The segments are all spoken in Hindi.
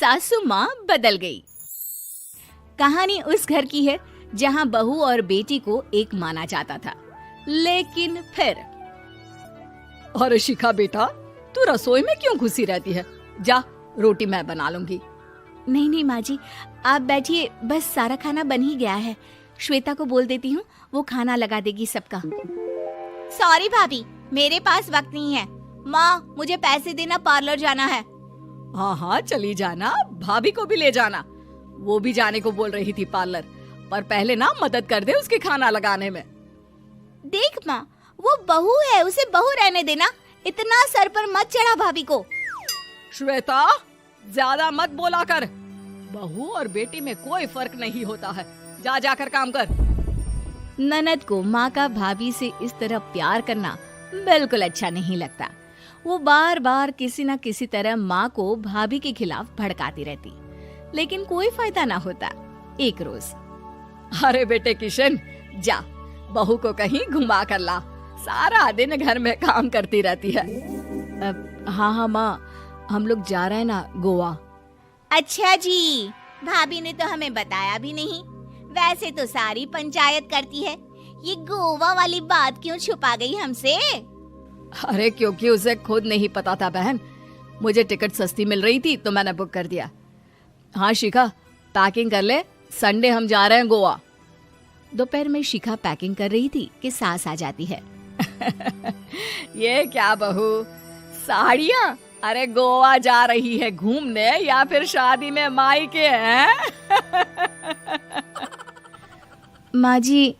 सासू माँ बदल गई। कहानी उस घर की है जहाँ बहू और बेटी को एक माना जाता था, लेकिन फिर अरे शिखा बेटा, तू रसोई में क्यों घुसी रहती है? जा, रोटी मैं बना लूंगी। नहीं नहीं माँ जी, आप बैठिए, बस सारा खाना बन ही गया है। श्वेता को बोल देती हूँ, वो खाना लगा देगी सबका। सॉरी भाभी, मेरे पास वक्त नहीं है। माँ, मुझे पैसे देना, पार्लर जाना है। हाँ हाँ चली जाना, भाभी को भी ले जाना। वो भी जाने को बोल रही थी पार्लर, पर पहले ना मदद कर दे उसके खाना लगाने में। देख माँ, वो बहू है, उसे बहू रहने देना, इतना सर पर मत चढ़ा भाभी को। श्वेता, ज्यादा मत बोला कर। बहू और बेटी में कोई फर्क नहीं होता है। जा जाकर काम कर। ननद को माँ का भाभी से इस तरह प्यार करना बिल्कुल अच्छा नहीं लगता। वो बार बार किसी न किसी तरह माँ को भाभी के खिलाफ भड़काती रहती, लेकिन कोई फायदा ना होता। एक रोज, अरे बेटे किशन, जा बहू को कहीं घुमा कर ला, सारा दिन घर में काम करती रहती है। हाँ हाँ माँ, हम लोग जा रहे हैं ना गोवा। अच्छा जी, भाभी ने तो हमें बताया भी नहीं। वैसे तो सारी पंचायत करती है, ये गोवा वाली बात क्यों छुपा गई हमसे? अरे क्योंकि उसे खुद नहीं पता था बहन। मुझे टिकट सस्ती मिल रही थी तो मैंने बुक कर दिया। हाँ शिखा, पैकिंग कर ले, संडे हम जा रहे हैं गोवा। दोपहर में शिखा पैकिंग कर रही थी कि सास आ जाती है। ये क्या बहू, साड़ियाँ? अरे गोवा जा रही है घूमने या फिर शादी में मायके हैं? माँ जी,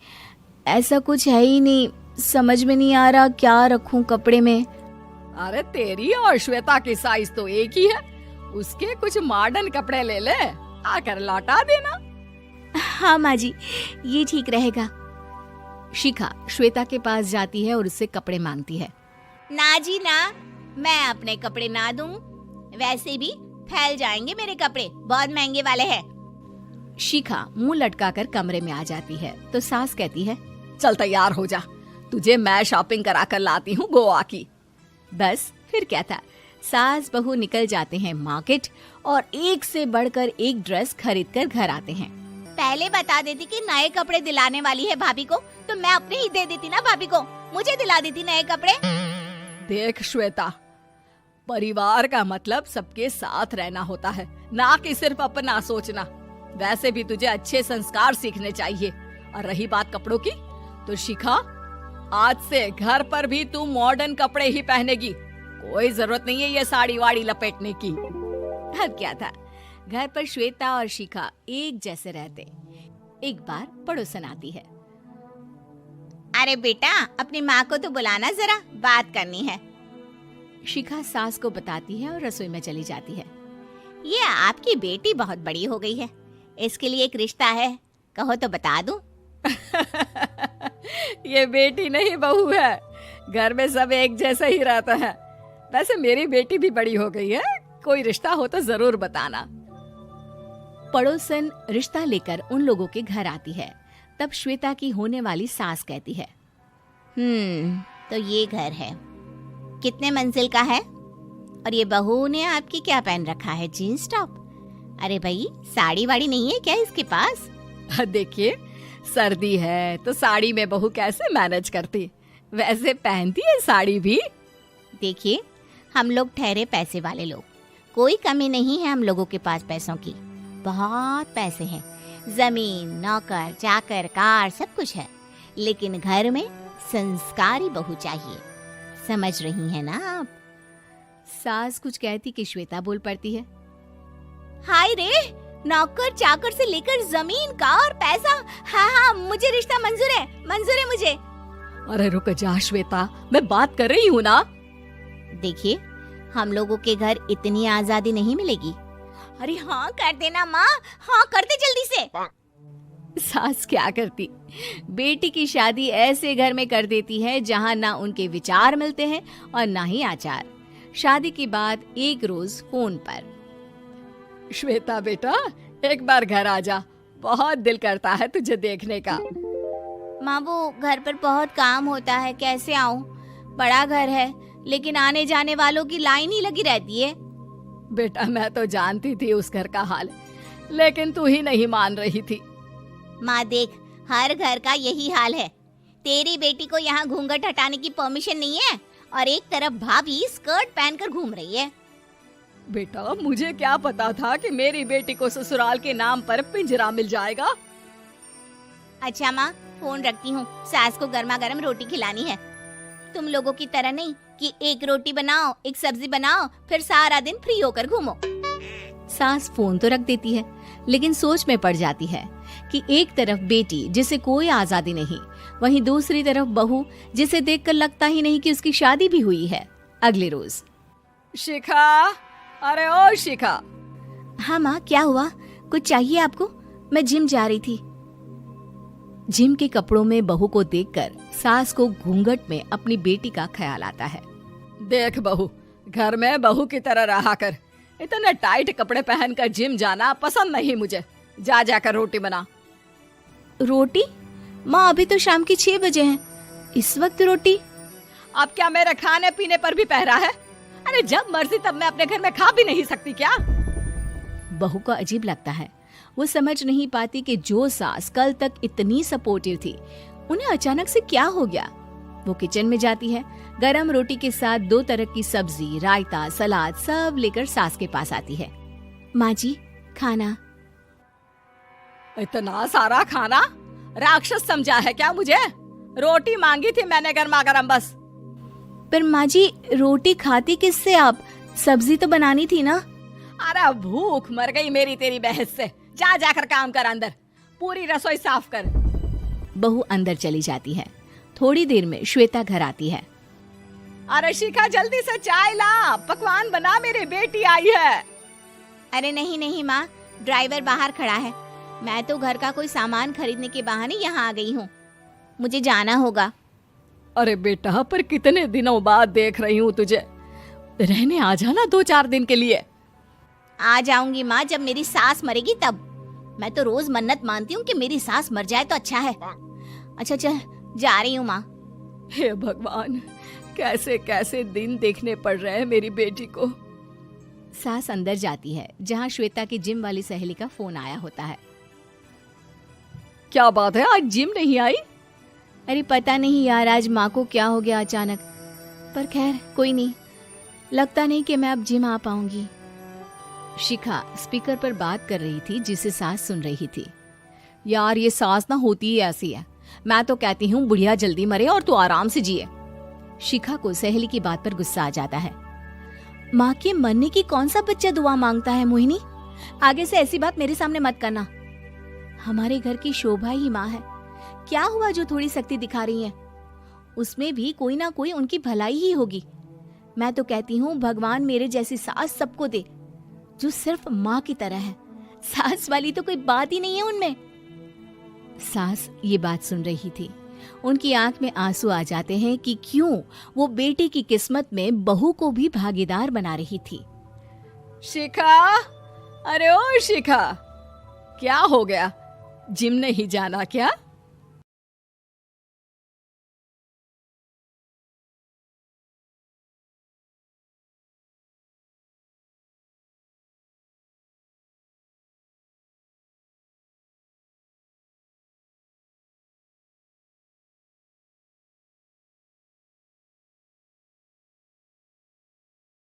ऐसा कुछ है ही नहीं, समझ में नहीं आ रहा क्या रखूं कपड़े में। अरे तेरी और श्वेता की साइज तो एक ही है, उसके कुछ मॉडर्न कपड़े ले ले, आकर लौटा देना। हाँ माँ जी, ये ठीक रहेगा। शिखा श्वेता के पास जाती है और उससे कपड़े मांगती है। ना जी ना, मैं अपने कपड़े ना दूं, वैसे भी फैल जाएंगे मेरे कपड़े, बहुत महंगे वाले हैं। शिखा मुंह लटकाकर कमरे में आ जाती है तो सास कहती है, चल तैयार हो जा, तुझे मैं शॉपिंग करा कर लाती हूँ गोवा की। बस फिर क्या था, सास बहू निकल जाते हैं मार्केट और एक से बढ़कर एक ड्रेस खरीद कर घर आते हैं। पहले बता देती कि नए कपड़े दिलाने वाली है भाभी को, तो मैं अपने ही दे देती ना भाभी को, मुझे दिला देती नए कपड़े। देख श्वेता, परिवार का मतलब सबके साथ रहना होता है, ना कि सिर्फ अपना सोचना। वैसे भी तुझे अच्छे संस्कार सीखने चाहिए। और रही बात कपड़ों की, तो शिखा, आज से घर पर भी तू मॉडर्न कपड़े ही पहनेगी। कोई जरूरत नहीं है ये साड़ी वाड़ी लपेटने की। अब क्या था, घर पर श्वेता और शिखा एक जैसे रहते। एक बार पड़ोसन आती है। अरे बेटा, अपनी माँ को तो बुलाना जरा, बात करनी है। शिखा सास को बताती है और रसोई में चली जाती है। ये आपकी बेटी बहुत बड़ी हो गई है, इसके लिए एक रिश्ता है, कहो तो बता दूं। ये बेटी नहीं बहू है, घर में सब एक जैसा ही रहता है। वैसे मेरी बेटी भी बड़ी हो गई है, कोई रिश्ता हो तो जरूर बताना। पड़ोसन रिश्ता लेकर उन लोगों के घर आती है। तब श्वेता की होने वाली सास कहती है, तो ये घर है, कितने मंजिल का है? और ये बहू ने आपकी क्या पहन रखा है, जीन्स टॉप? अरे भाई, साड़ी वाड़ी नहीं है क्या इसके पास? देखिए, सर्दी है तो साड़ी में बहू कैसे मैनेज करती, वैसे पहनती है साड़ी भी। देखिए, हम लोग ठहरे पैसे वाले लोग, कोई कमी नहीं है हम लोगों के पास पैसों की, बहुत पैसे हैं, जमीन, नौकर चाकर, कार, सब कुछ है, लेकिन घर में संस्कारी बहू चाहिए। समझ रही हैं ना आप? सास कुछ कहती कि श्वेता बोल पड़ती है, हाय रे, नौकर चाकर से लेकर जमीन, कार, पैसा, हाँ हाँ मुझे रिश्ता मंजूर है मुझे। अरे रुक जा श्वेता, मैं बात कर रही हूँ ना। देखिए, हम लोगों के घर इतनी आजादी नहीं मिलेगी। अरे हाँ कर देना माँ, हाँ कर दे जल्दी से। सास क्या करती, बेटी की शादी ऐसे घर में कर देती है जहाँ ना उनके विचार मिलते हैं और ना ही आचार। शादी के बाद एक रोज फोन पर, श्वेता बेटा, एक बार घर आ जा, बहुत दिल करता है तुझे देखने का। माँ, वो घर पर बहुत काम होता है, कैसे आऊँ? बड़ा घर है, लेकिन आने जाने वालों की लाइन ही लगी रहती है। बेटा मैं तो जानती थी उस घर का हाल, लेकिन तू ही नहीं मान रही थी। माँ देख, हर घर का यही हाल है। तेरी बेटी को यहाँ घूंघट हटाने की परमिशन नहीं है और एक तरफ भाभी स्कर्ट पहनकर घूम रही है। बेटा मुझे क्या पता था कि मेरी बेटी को ससुराल के नाम पर पिंजरा मिल जाएगा। अच्छा माँ, फोन रखती हूँ, सास को गर्मा गर्म रोटी खिलानी है। तुम लोगों की तरह नहीं कि एक रोटी बनाओ, एक सब्जी बनाओ, फिर सारा दिन फ्री होकर घूमो। सास फोन तो रख देती है, लेकिन सोच में पड़ जाती है कि एक तरफ बेटी जिसे कोई आजादी नहीं, वहीं दूसरी तरफ बहू जिसे देखकर लगता ही नहीं कि उसकी शादी भी हुई है। अगले रोज। शिखा, अरे ओ शिखा। हाँ माँ, क्या हुआ? कुछ चाहिए आपको? मैं जिम जा रही थी। जिम के कपड़ों में बहू को देखकर सास को घूंघट में अपनी बेटी का ख्याल आता है। देख बहू, घर में बहू की तरह रहा कर। इतने टाइट कपड़े पहनकर जिम जाना पसंद नहीं मुझे। जा जाकर रोटी बना। रोटी? माँ अभी तो शाम के 6 बजे हैं, इस वक्त रोटी? अब क्या मेरे खाने पीने पर भी पहरा है? अरे जब मर्जी तब मैं अपने घर में खा भी नहीं सकती क्या? बहू को अजीब लगता है। वो समझ नहीं पाती कि जो सास कल तक इतनी सपोर्टिव थी, उन्हें अचानक से क्या हो गया। वो किचन में जाती है, गरम रोटी के साथ 2 तरह की सब्जी, रायता, सलाद सब लेकर सास के पास आती है। माँ जी, खाना। इतना सारा खाना? राक्षस समझा है क्या मुझे? रोटी मांगी थी मैंने गर्मा गर्म बस। पर माँ जी, रोटी खाती किससे आप? सब्जी तो बनानी थी ना। अरे भूख मर गई मेरी तेरी बहस से। जा जाकर काम कर, अंदर पूरी रसोई साफ कर। बहू अंदर चली जाती है। थोड़ी देर में श्वेता घर आती है। अरे शिखा जल्दी से चाय ला, पकवान बना, मेरी बेटी आई है। अरे नहीं नहीं माँ, ड्राइवर बाहर खड़ा है। मैं तो घर का कोई सामान खरीदने के बहाने यहाँ आ गई हूँ, मुझे जाना होगा। अरे बेटा, पर कितने दिनों बाद देख रही हूँ तुझे, रहने आ जाना 2-4 दिन के लिए। आ जाऊंगी माँ, जब मेरी सास मरेगी तब। मैं तो रोज मन्नत मानती हूँ कि मेरी सास मर जाए तो अच्छा है। अच्छा चल, जा रही हूँ माँ। हे भगवान, कैसे कैसे दिन देखने पड़ रहे हैं मेरी बेटी को। सास अंदर जाती है, जहाँ श्वेता की जिम वाली सहेली का फोन आया होता है। क्या बात है, आज जिम नहीं आई? अरे पता नहीं यार, आज माँ को क्या हो गया अचानक। पर खैर कोई नहीं, लगता नहीं कि मैं अब जिम आ पाऊंगी। शिखा स्पीकर पर बात कर रही थी, जिसे सास सुन रही थी। यार ये सास ना होती ही ऐसी है। मैं तो कहती हूँ बुढ़िया जल्दी मरे और तू आराम से जिए। शिखा को सहेली की बात पर गुस्सा आ जाता है। माँ के मरने की कौन सा बच्चा दुआ मांगता है मोहिनी? आगे से ऐसी बात मेरे सामने मत करना। हमारे घर की शोभा ही माँ है। क्या हुआ जो थोड़ी सख्ती दिखा रही है? उसमें भी कोई ना कोई उनकी भलाई ही होगी। मैं तो कहती हूँ भगवान मेरे जैसी सास सबको दे, जो सिर्फ माँ की तरह है। सास वाली तो कोई बात ही नहीं है उनमें। सास ये बात सुन रही थी। उनकी आंख में आंसू आ जाते हैं कि क्यों वो बेटी की किस्मत में बहू को भी भागीदार बना रही थी। शिखा, अरे ओ शिखा, क्या हो गया? जिम नहीं जाना क्या?